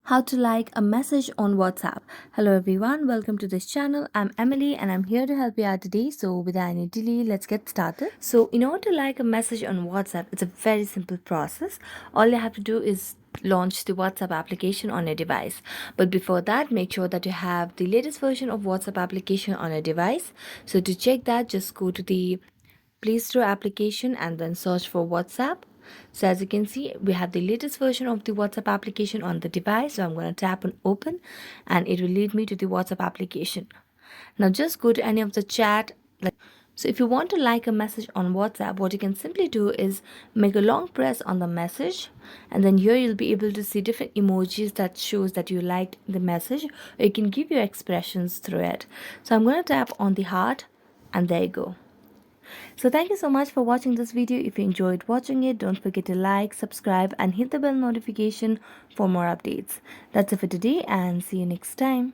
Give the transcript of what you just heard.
How to like a message on WhatsApp. Hello everyone, welcome to this channel. I'm Emily and I'm here to help you out today. So without any delay, let's get started. So in order to like a message on WhatsApp, it's a very simple process. All you have to do is launch the WhatsApp application on your device. But before that, make sure that you have the latest version of WhatsApp application on your device. So to check that, just go to the Play Store application and then search for WhatsApp. So as you can see, we have the latest version of the WhatsApp application on the device. So I'm going to tap on open and it will lead me to the WhatsApp application. Now just go to any of the chat. So if you want to like a message on WhatsApp, what you can simply do is make a long press on the message, and then here you'll be able to see different emojis that shows that you liked the message, or you can give your expressions through it. So I'm going to tap on the heart and there you go. So thank you so much for watching this video. If you enjoyed watching it, don't forget to like, subscribe and hit the bell notification for more updates. That's it for today and see you next time.